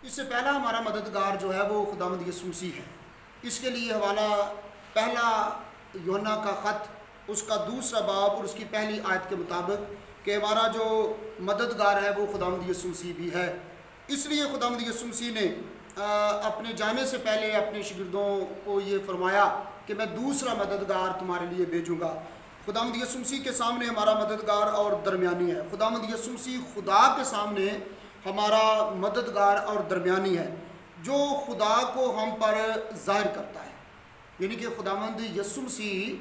اس سے پہلا ہمارا مددگار جو ہے وہ خداوند یسوع مسیح ہے۔ اس کے لیے حوالہ پہلا یوحنا کا خط اس کا دوسرا باب اور اس کی پہلی آیت کے مطابق کہ ہمارا جو مددگار ہے وہ خداوند یسوع مسیح بھی ہے۔ اس لیے خداوند یسوع مسیح نے اپنے جانے سے پہلے اپنے شاگردوں کو یہ فرمایا کہ میں دوسرا مددگار تمہارے لیے بھیجوں گا۔ خداوند یسوع مسیح کے سامنے ہمارا مددگار اور درمیانی ہے۔ خداوند یسوع مسیح خدا کے سامنے ہمارا مددگار اور درمیانی ہے جو خدا کو ہم پر ظاہر کرتا ہے، یعنی کہ خداوند یسوع مسیح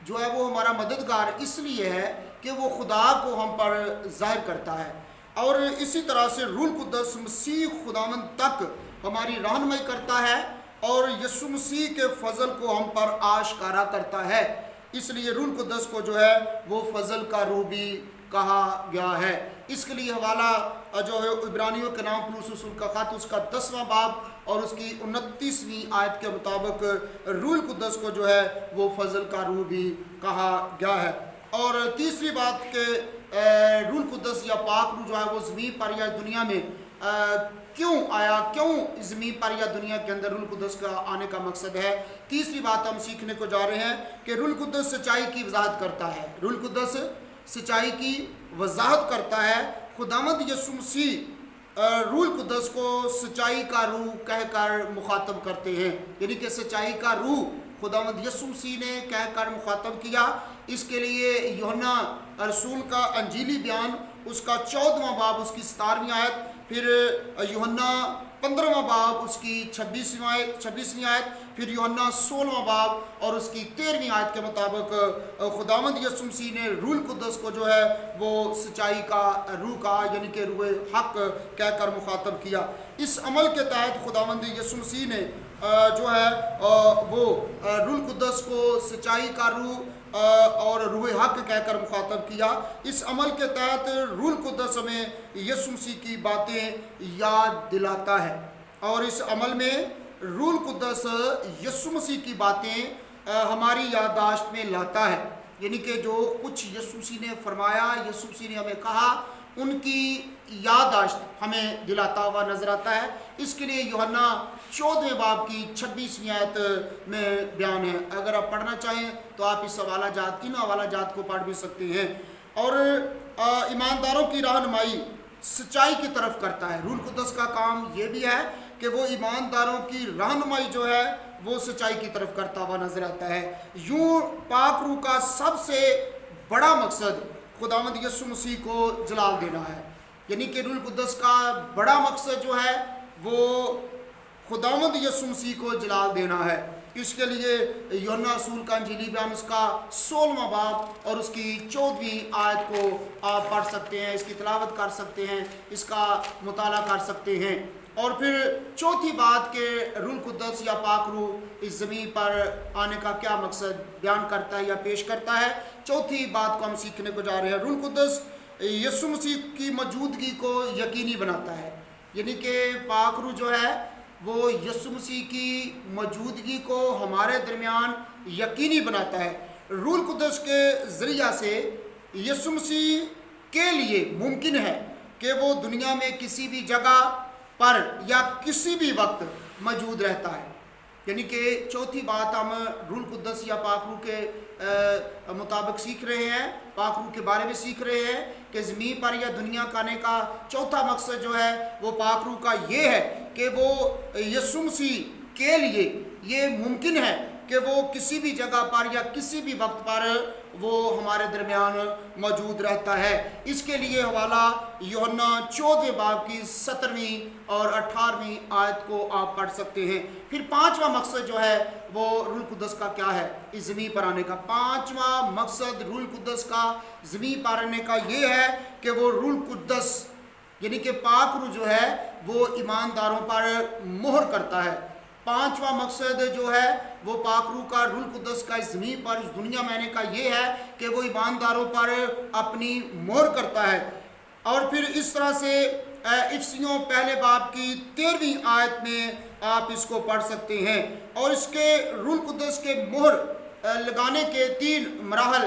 جو ہے وہ ہمارا مددگار اس لیے ہے کہ وہ خدا کو ہم پر ظاہر کرتا ہے، اور اسی طرح سے روح القدس مسیح خداوند تک ہماری رہنمائی کرتا ہے اور یسوع مسیح کے فضل کو ہم پر آشکارا کرتا ہے۔ اس لیے روح القدس کو جو ہے وہ فضل کا روح بھی کہا گیا ہے۔ اس کے لیے حوالہ جو ہے عبرانیوں کے نام پولس رسول کا خط اس کا 10واں باب اور اس کی 29ویں آیت کے مطابق روح القدس کو جو ہے وہ فضل کا روح بھی کہا گیا ہے۔ اور تیسری بات کہ روح القدس یا پاک روح جو ہے وہ زمین پر یا دنیا میں کیوں آیا، کیوں زمین پر یا دنیا کے اندر روح القدس کا آنے کا مقصد ہے۔ تیسری بات ہم سیکھنے کو جا رہے ہیں کہ روح القدس سچائی کی وضاحت کرتا ہے۔ روح القدس سچائی کی وضاحت کرتا ہے۔ خداوند یسوع مسیح روح القدس کو سچائی کا روح کہہ کر مخاطب کرتے ہیں، یعنی کہ سچائی کا روح خداوند یسوع مسیح نے کہہ کر مخاطب کیا۔ اس کے لیے یوحنا رسول کا انجیلی بیان اس کا 14واں باب اس کی 17ویں آیت، پھر یوحنا 15واں باب اس کی 26ویں آیت، پھر یوحنا 16واں باب اور اس کی 13ویں آیت کے مطابق خداوند یسوع مسیح نے روح القدس کو جو ہے وہ سچائی کا روح کہا، یعنی کہ روح حق کہہ کر مخاطب کیا۔ اس عمل کے تحت خداوند یسوع مسیح نے جو ہے وہ روح القدس کو سچائی کا روح اور روح حق کہہ کر مخاطب کیا۔ اس عمل کے تحت روح القدس ہمیں یسوع مسیح کی باتیں یاد دلاتا ہے، اور اس عمل میں روح القدس یسوع مسیح کی باتیں ہماری یادداشت میں لاتا ہے، یعنی کہ جو کچھ یسوع مسیح نے فرمایا، یسوع مسیح نے ہمیں کہا، ان کی یادداشت ہمیں دلاتا ہوا نظر آتا ہے۔ اس کے لیے یوحنا 14ویں باب کی 26ویں آیت میں بیان ہے۔ اگر آپ پڑھنا چاہیں تو آپ اس حوالہ جات ان حوالہ جات کو پڑھ بھی سکتے ہیں۔ اور ایمانداروں کی رہنمائی سچائی کی طرف کرتا ہے۔ روح القدس کا کام یہ بھی ہے کہ وہ ایمانداروں کی رہنمائی جو ہے وہ سچائی کی طرف کرتا ہوا نظر آتا ہے۔ یوں پاک روح کا سب سے بڑا مقصد خداوند یسوع مسیح کو جلال دینا ہے، یعنی کہ روح القدس کا بڑا مقصد جو ہے وہ خداوند یسوع مسیح کو جلال دینا ہے۔ اس کے لیے یوحنا رسول کا انجیلی بیان اس کا 16واں باب اور اس کی 14ویں آیت کو آپ پڑھ سکتے ہیں، اس کی تلاوت کر سکتے ہیں، اس کا مطالعہ کر سکتے ہیں۔ اور پھر چوتھی بات کہ روح القدس یا پاک روح اس زمین پر آنے کا کیا مقصد بیان کرتا ہے یا پیش کرتا ہے۔ چوتھی بات کو ہم سیکھنے کو جا رہے ہیں۔ روح القدس یسوع مسیح کی موجودگی کو یقینی بناتا ہے، یعنی کہ پاک روح جو ہے وہ یسوع مسیح کی موجودگی کو ہمارے درمیان یقینی بناتا ہے۔ روح القدس کے ذریعہ سے یسوع مسیح کے لیے ممکن ہے کہ وہ دنیا میں کسی بھی جگہ پر یا کسی بھی وقت موجود رہتا ہے، یعنی کہ چوتھی بات ہم روح القدس یا پاک روح کے مطابق سیکھ رہے ہیں، پاک روح کے بارے میں سیکھ رہے ہیں کہ زمین پر یا دنیا کا آنے کا چوتھا مقصد جو ہے وہ پاک روح کا یہ ہے کہ وہ یسوع مسیح کے لیے یہ ممکن ہے کہ وہ کسی بھی جگہ پر یا کسی بھی وقت پر وہ ہمارے درمیان موجود رہتا ہے۔ اس کے لیے حوالہ یوحنا 14 باب کی 17ویں اور 18ویں آیت کو آپ پڑھ سکتے ہیں۔ پھر پانچواں مقصد جو ہے وہ روح القدس کا کیا ہے اس زمین پر آنے کا۔ پانچواں مقصد روح القدس کا زمین پر آنے کا یہ ہے کہ وہ روح القدس یعنی کہ پاک روح جو ہے وہ ایمانداروں پر مہر کرتا ہے۔ پانچواں مقصد جو ہے وہ پاک روح کا روح القدس کا اس زمین پر اس دنیا میں آنے کا یہ ہے کہ وہ ایمانداروں پر اپنی مہر کرتا ہے۔ اور پھر اس طرح سے افسیوں پہلے باب کی 13ویں آیت میں آپ اس کو پڑھ سکتے ہیں۔ اور اس کے روح القدس کے مہر لگانے کے 3 مراحل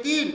3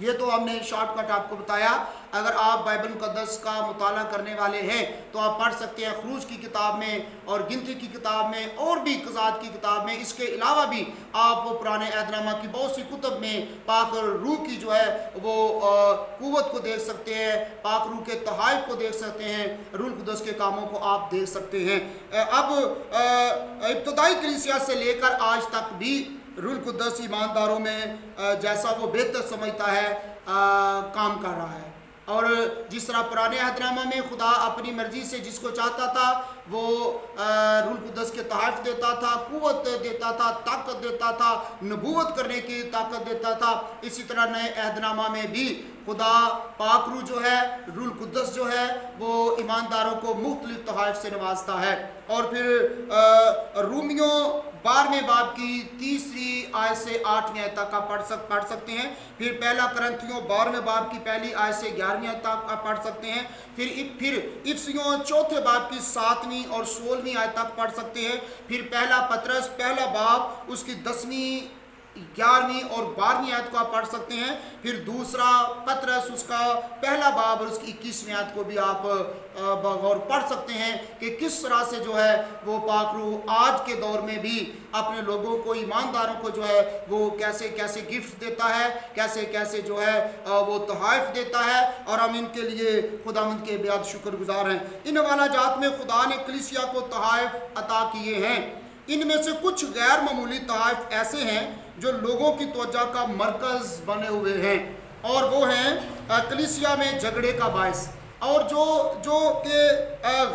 یہ تو ہم نے شارٹ کٹ آپ کو بتایا. اگر آپ بائبل مقدس کا مطالعہ کرنے والے ہیں تو آپ پڑھ سکتے ہیں خروج کی کتاب میں اور گنتی کی کتاب میں اور بھی قضات کی کتاب میں. اس کے علاوہ بھی آپ پرانے عہد نامہ کی بہت سی کتب میں پاک روح کی جو ہے وہ قوت کو دیکھ سکتے ہیں, پاک روح کے تحائف کو دیکھ سکتے ہیں, روح القدس کے کاموں کو آپ دیکھ سکتے ہیں. اب ابتدائی کلیسیا سے لے کر آج تک بھی روح القدس ایمانداروں میں جیسا وہ بہتر سمجھتا ہے کام کر رہا ہے. اور جس طرح پرانے عہد نامہ میں خدا اپنی مرضی سے جس کو چاہتا تھا وہ روح القدس کے تحائف دیتا تھا, قوت دیتا تھا, طاقت دیتا تھا, نبوت کرنے کی طاقت دیتا تھا, اسی طرح نئے عہد نامہ میں بھی خدا پاک روح جو ہے, روح القدس جو ہے وہ ایمانداروں کو مختلف تحائف سے نوازتا ہے. اور پھر رومیوں 12ویں باب کی 3 آیت سے 8ویں آیت تک آپ پڑھ سکتے ہیں. پھر پہلا کرنتھیوں 12ویں باب کی پہلی آیت سے 11ویں آیت تک آپ پڑھ سکتے ہیں. پھر افسیوں 4 باب کی 7ویں اور 16ویں آیت تک پڑھ سکتے ہیں. پھر پہلا پطرس پہلا باب اس کی 10ویں 11ویں اور 12ویں آیت کو آپ پڑھ سکتے ہیں. پھر دوسرا پطرس اس کا پہلا باب اور اس کی 21ویں آیت کو بھی آپ بغور پڑھ سکتے ہیں کہ کس طرح سے جو ہے وہ پاک روح آج کے دور میں بھی اپنے لوگوں کو, ایمانداروں کو جو ہے وہ کیسے کیسے گفٹ دیتا ہے, کیسے کیسے جو ہے وہ تحائف دیتا ہے, اور ہم ان کے لیے خداوند کے بیاد شکر گزار ہیں. ان حوالہ جات میں خدا نے کلیسیا کو تحائف عطا کیے ہیں. ان میں سے کچھ غیر معمولی تحائف ایسے ہیں جو لوگوں کی توجہ کا مرکز بنے ہوئے ہیں, اور وہ ہیں کلیسیا میں جھگڑے کا باعث. اور جو کہ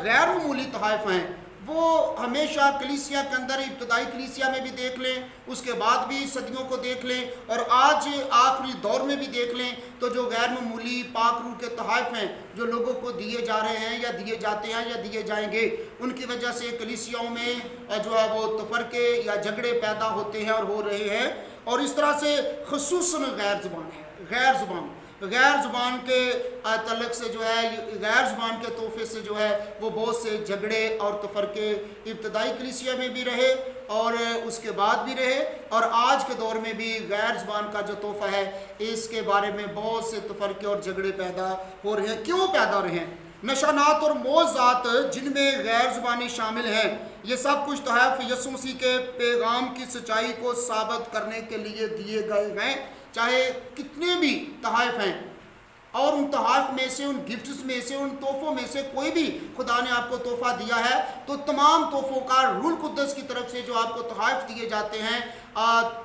غیر معمولی تحائف ہیں وہ ہمیشہ کلیسیا کے اندر, ابتدائی کلیسیا میں بھی دیکھ لیں, اس کے بعد بھی صدیوں کو دیکھ لیں, اور آج آخری دور میں بھی دیکھ لیں, تو جو غیر معمولی پاک روح کے تحائف ہیں جو لوگوں کو دیے جا رہے ہیں یا دیے جاتے ہیں یا دیے جائیں گے, ان کی وجہ سے کلیسیاؤں میں جو ہے وہ تفرقے یا جھگڑے پیدا ہوتے ہیں اور ہو رہے ہیں. اور اس طرح سے خصوصاً غیر زبان کے تعلق سے جو ہے, غیر زبان کے تحفے سے جو ہے وہ بہت سے جھگڑے اور تفرقے ابتدائی کلیسیا میں بھی رہے اور اس کے بعد بھی رہے, اور آج کے دور میں بھی غیر زبان کا جو تحفہ ہے اس کے بارے میں بہت سے تفرقے اور جھگڑے پیدا ہو رہے ہیں. کیوں پیدا ہو رہے ہیں؟ نشانات اور معجزات جن میں غیر زبانی شامل ہیں, یہ سب کچھ تحائف یسوع مسیح کے پیغام کی سچائی کو ثابت کرنے کے لیے دیے گئے ہیں. چاہے کتنے بھی تحائف ہیں, اور ان تحائف میں سے, ان گفٹس میں سے, ان تحفوں میں سے کوئی بھی خدا نے آپ کو تحفہ دیا ہے تو تمام تحفوں کا روح القدس کی طرف سے جو آپ کو تحائف دیے جاتے ہیں,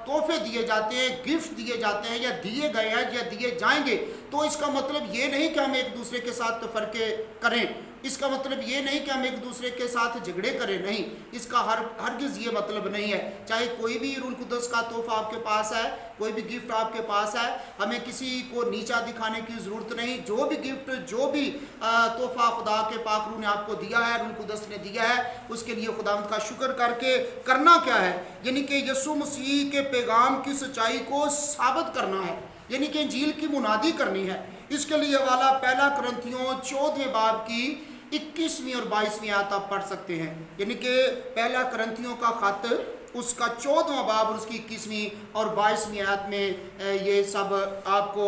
تحفے دیے جاتے ہیں, گفٹ دیے جاتے ہیں یا دیے گئے ہیں یا دیے جائیں گے, تو اس کا مطلب یہ نہیں کہ ہم ایک دوسرے کے ساتھ تفرقے کریں, اس کا مطلب یہ نہیں کہ ہم ایک دوسرے کے ساتھ جھگڑے کریں, نہیں, اس کا ہرگز یہ مطلب نہیں ہے. چاہے کوئی بھی روح القدس کا تحفہ آپ کے پاس ہے, کوئی بھی گفٹ آپ کے پاس ہے, ہمیں کسی کو نیچا دکھانے کی ضرورت نہیں. جو بھی گفٹ, جو بھی تحفہ خدا کے پاک روح نے آپ کو دیا ہے, روح القدس نے دیا ہے, اس کے لیے خداوند کا شکر کر کے کرنا کیا ہے, یعنی کہ یسوع مسیح کے پیغام کی سچائی کو ثابت کرنا ہے, یعنی کہ انجیل کی منادی کرنی ہے. اس کے لیے حوالہ پہلا کرنتھیوں 14ویں باب کی 21ویں اور 22ویں آیت آپ پڑھ سکتے ہیں. یعنی کہ پہلا کرنتھیوں کا خط اس کا 14واں باب اور اس کی 21ویں اور 22ویں آیت میں یہ سب آپ کو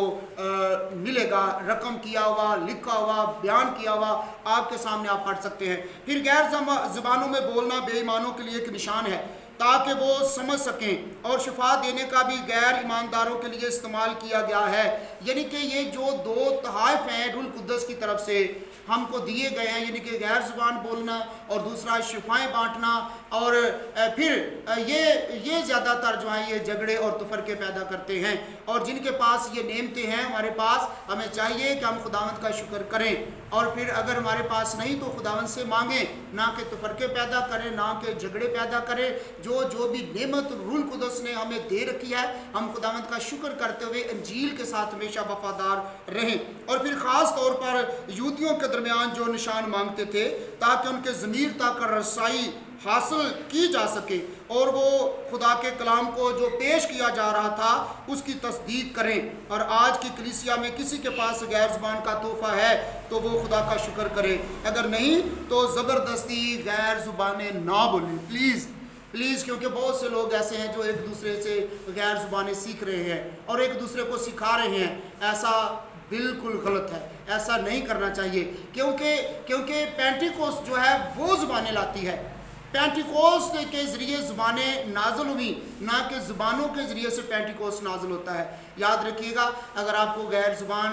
ملے گا, رقم کیا ہوا, لکھا ہوا, بیان کیا ہوا آپ کے سامنے آپ پڑھ سکتے ہیں. پھر غیر زبانوں میں بولنا بے ایمانوں کے لیے ایک نشان ہے تاکہ وہ سمجھ سکیں, اور شفا دینے کا بھی غیر ایمانداروں کے لیے استعمال کیا گیا ہے. یعنی کہ یہ جو 2 تحائف ہیں روح القدس کی طرف سے ہم کو دیے گئے ہیں, یعنی کہ غیر زبان بولنا اور دوسرا شفائیں بانٹنا, اور پھر یہ زیادہ تر جو ہیں یہ جھگڑے اور تفرقے پیدا کرتے ہیں. اور جن کے پاس یہ نعمتیں ہیں ہمارے پاس, ہمیں چاہیے کہ ہم خداوند کا شکر کریں, اور پھر اگر ہمارے پاس نہیں تو خداوند سے مانگیں, نہ کہ تفرقے پیدا کریں, نہ کہ جھگڑے پیدا کریں. جو بھی نعمت روح القدس نے ہمیں دے رکھی ہے, ہم خداوند کا شکر کرتے ہوئے انجیل کے ساتھ ہمیشہ وفادار رہیں. اور پھر خاص طور پر یہودیوں کے درمیان جو نشان مانگتے تھے تاکہ ان کے ضمیر تک رسائی حاصل کی جا سکے, اور وہ خدا کے کلام کو جو پیش کیا جا رہا تھا اس کی تصدیق کریں. اور آج کی کلیسیا میں کسی کے پاس غیر زبان کا تحفہ ہے تو وہ خدا کا شکر کرے, اگر نہیں تو زبردستی غیر زبانیں نہ بولیں پلیز. پلیز، کیونکہ بہت سے لوگ ایسے ہیں جو ایک دوسرے سے غیر زبانیں سیکھ رہے ہیں اور ایک دوسرے کو سکھا رہے ہیں. ایسا بالکل غلط ہے، ایسا نہیں کرنا چاہیے، کیونکہ پینٹیکوسٹ جو ہے وہ زبانیں لاتی ہے. پینٹیکوسٹ کے ذریعے زبانیں نازل ہوئی، نہ کہ زبانوں کے ذریعے سے پینٹیکوسٹ نازل ہوتا ہے. یاد رکھیے گا، اگر آپ کو غیر زبان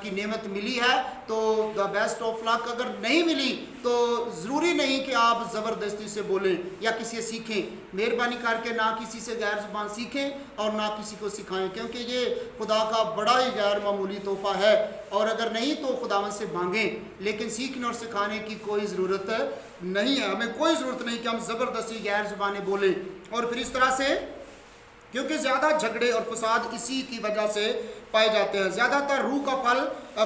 کی نعمت ملی ہے تو دا بیسٹ آف لک. اگر نہیں ملی تو ضروری نہیں کہ آپ زبردستی سے بولیں یا کسی سے سیکھیں. مہربانی کر کے نہ کسی سے غیر زبان سیکھیں اور نہ کسی کو سکھائیں، کیونکہ یہ خدا کا بڑا ہی غیر معمولی تحفہ ہے. اور اگر نہیں تو خداوند سے مانگیں، لیکن سیکھنے اور سکھانے کی کوئی ضرورت نہیں ہے. ہمیں کوئی ضرورت نہیں کہ ہم زبردستی غیر زبانیں بولیں. اور پھر اس طرح سے، کیونکہ زیادہ جھگڑے اور فساد اسی کی وجہ سے پائے جاتے ہیں. زیادہ تر روح کا پھل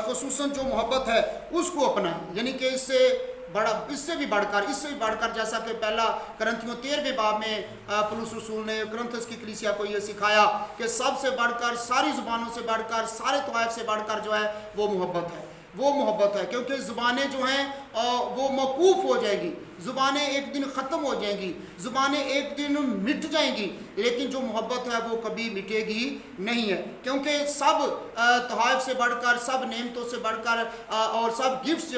خصوصاً جو محبت ہے اس کو اپنائیں، یعنی کہ اس سے بھی بڑھ کر جیسا کہ پہلا کرنتھیوں 13 باب میں پولس رسول نے کرنتھس کی کلیسیا کو یہ سکھایا کہ سب سے بڑھ کر، ساری زبانوں سے بڑھ کر، سارے طوائف سے بڑھ کر جو ہے وہ محبت ہے. کیونکہ زبانیں جو ہیں وہ موقوف ہو جائیں گی، زبانیں ایک دن ختم ہو جائیں گی، زبانیں ایک دن مٹ جائیں گی، لیکن جو محبت ہے وہ کبھی مٹے گی نہیں ہے. کیونکہ سب تحائف سے بڑھ کر، سب نعمتوں سے بڑھ کر اور سب گفٹ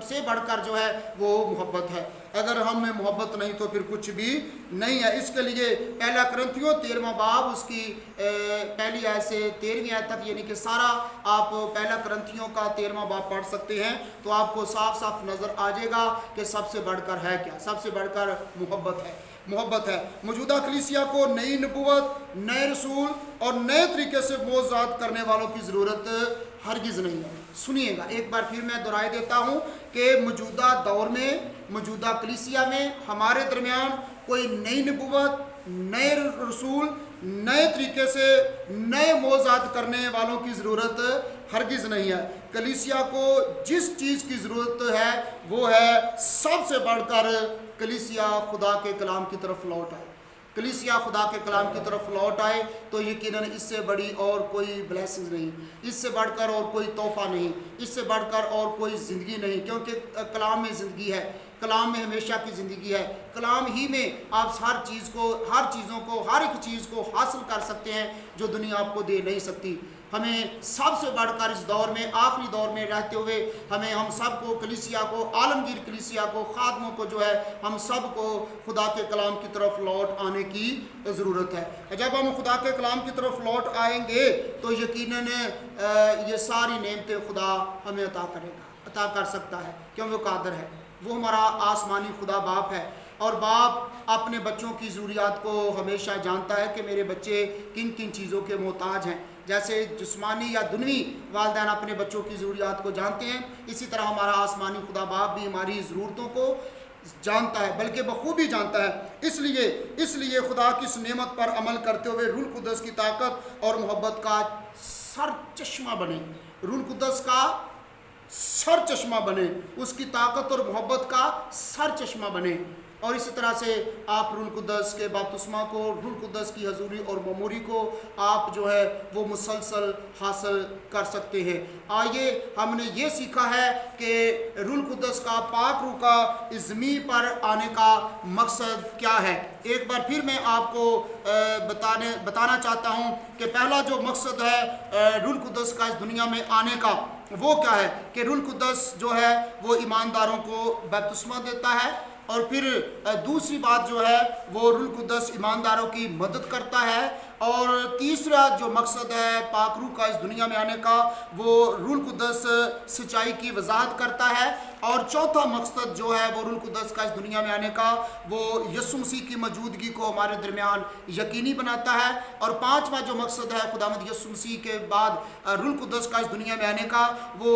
سے بڑھ کر جو ہے وہ محبت ہے. اگر ہم میں محبت نہیں تو پھر کچھ بھی نہیں ہے. اس کے لیے پہلا کرنتھیوں 13 باب اس کی پہلی آیت سے 13ویں آیت تک، یعنی کہ سارا آپ پہلا کرنتھیوں کا 13واں باب پڑھ سکتے ہیں تو آپ کو صاف صاف نظر آ جائے گا کہ سب سے بڑھ کر ہے کیا. سب سے بڑھ کر محبت ہے. موجودہ کلیسیا کو نئی نبوت، نئے رسول اور نئے طریقے سے موضوعات کرنے والوں کی ضرورت ہرگز نہیں ہے. سنیے گا، ایک بار پھر میں دہرائے دیتا ہوں کہ موجودہ دور میں، موجودہ کلیسیا میں ہمارے درمیان کوئی نئی نبوت، نئے رسول، نئے طریقے سے نئے موضوعات کرنے والوں کی ضرورت ہرگز نہیں ہے. کلیسیا کو جس چیز کی ضرورت ہے وہ ہے سب سے بڑھ کر کلیسیا خدا کے کلام کی طرف لوٹ آئے. کلیسیا خدا کے کلام کی طرف لوٹ آئے تو یقیناً اس سے بڑی اور کوئی بلیسنگ نہیں، اس سے بڑھ کر اور کوئی تحفہ نہیں، اس سے بڑھ کر اور کوئی زندگی نہیں. کیونکہ کلام میں زندگی ہے، کلام میں ہمیشہ کی زندگی ہے. کلام ہی میں آپ ہر چیزوں کو، ہر ایک چیز کو حاصل کر سکتے ہیں جو دنیا آپ کو دے نہیں سکتی. ہمیں سب سے بڑھ کر اس دور میں، آخری دور میں رہتے ہوئے، ہم سب کو، کلیسیا کو، عالمگیر کلیسیا کو، خادموں کو جو ہے، ہم سب کو خدا کے کلام کی طرف لوٹ آنے کی ضرورت ہے. جب ہم خدا کے کلام کی طرف لوٹ آئیں گے تو یقیناً یہ ساری نعمتیں خدا ہمیں عطا کر سکتا ہے، کیوں وہ قادر ہے. وہ ہمارا آسمانی خدا باپ ہے، اور باپ اپنے بچوں کی ضروریات کو ہمیشہ جانتا ہے کہ میرے بچے کن کن چیزوں کے محتاج ہیں. جیسے جسمانی یا دنوی والدین اپنے بچوں کی ضروریات کو جانتے ہیں، اسی طرح ہمارا آسمانی خدا باپ بھی ہماری ضرورتوں کو جانتا ہے، بلکہ بخوبی جانتا ہے. اس لیے خدا کی اس نعمت پر عمل کرتے ہوئے روح القدس کی طاقت اور محبت کا سر چشمہ بنے. روح القدس کا سر چشمہ بنے، اس کی طاقت اور محبت کا سر چشمہ بنے. اور اسی طرح سے آپ روح القدس کے بپتسمہ کو، روح القدس کی حضوری اور معموری کو آپ جو ہے وہ مسلسل حاصل کر سکتے ہیں. آئیے، ہم نے یہ سیکھا ہے کہ روح القدس کا، پاک روح کا اس زمین پر آنے کا مقصد کیا ہے. ایک بار پھر میں آپ کو بتانا چاہتا ہوں کہ پہلا جو مقصد ہے روح القدس کا اس دنیا میں آنے کا، وہ کیا ہے کہ روح القدس جو ہے وہ ایمانداروں کو بپتسمہ دیتا ہے. اور پھر دوسری بات جو ہے وہ روح القدس ایمانداروں کی مدد کرتا ہے. اور تیسرا جو مقصد ہے پاک روح کا اس دنیا میں آنے کا، وہ روح القدس سچائی کی وضاحت کرتا ہے. اور چوتھا مقصد جو ہے وہ روح القدس کا اس دنیا میں آنے کا، وہ یسوع مسیح کی موجودگی کو ہمارے درمیان یقینی بناتا ہے. اور پانچواں جو مقصد ہے خداوند یسوع مسیح کے بعد روح القدس کا اس دنیا میں آنے کا، وہ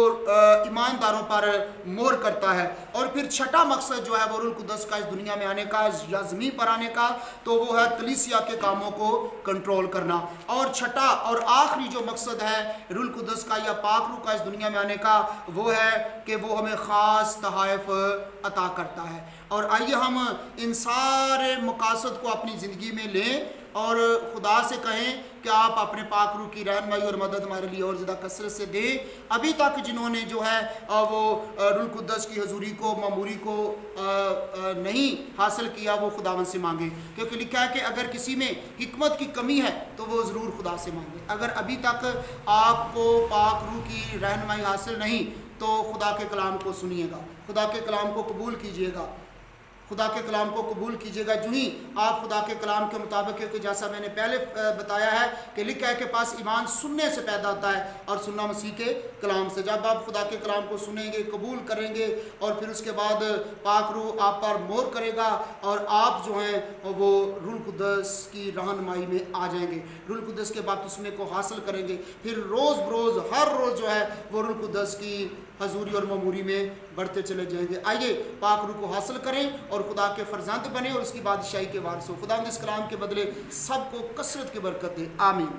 ایمانداروں پر مہر کرتا ہے. اور پھر چھٹا مقصد جو ہے وہ روح القدس کا اس دنیا میں آنے کا یا زمین پر آنے کا، تو وہ ہے کلیسیا کے کاموں کو کنٹرول کرنا. اور چھٹا اور آخری جو مقصد ہے روح القدس کا یا پاک روح کا اس دنیا میں آنے کا، وہ ہے کہ وہ ہمیں خاص تحائف عطا کرتا ہے. اور آئیے ہم ان سارے مقاصد کو اپنی زندگی میں لیں اور خدا سے کہیں کہ آپ اپنے پاک روح کی رہنمائی اور مدد ہمارے لیے اور زیادہ کثرت سے دیں۔ ابھی تک جنہوں نے جو ہے وہ روح القدس کی حضوری کو، معموری کو نہیں حاصل کیا، وہ خداوند سے مانگے، کیونکہ لکھا ہے کہ اگر کسی میں حکمت کی کمی ہے تو وہ ضرور خدا سے مانگے۔ اگر ابھی تک آپ کو پاک روح کی رہنمائی حاصل نہیں تو خدا کے کلام کو سنیے گا، خدا کے کلام کو قبول کیجیے گا، خدا کے کلام کو قبول کیجیے گا۔ جو ہی آپ خدا کے کلام کے مطابق، کیونکہ جیسا میں نے پہلے بتایا ہے کہ لکھا ہے کہ پاس ایمان سننے سے پیدا ہوتا ہے اور سننا مسیح کے کلام سے۔ جب آپ خدا کے کلام کو سنیں گے، قبول کریں گے، اور پھر اس کے بعد پاک روح آپ پر مہر کرے گا اور آپ جو ہیں وہ روح القدس کی رہنمائی میں آ جائیں گے، روح القدس کے بپتسمے کو حاصل کریں گے، پھر روز بروز ہر روز جو ہے وہ روح القدس کی حضوری اور معموری میں بڑھتے چلے جائیں گے۔ آئیے پاک روح کو حاصل کریں اور خدا کے فرزند بنیں اور اس کی بادشاہی کے وارث ہو۔ خدا اس کلام کے بدلے سب کو کثرت کی برکت دے، آمین۔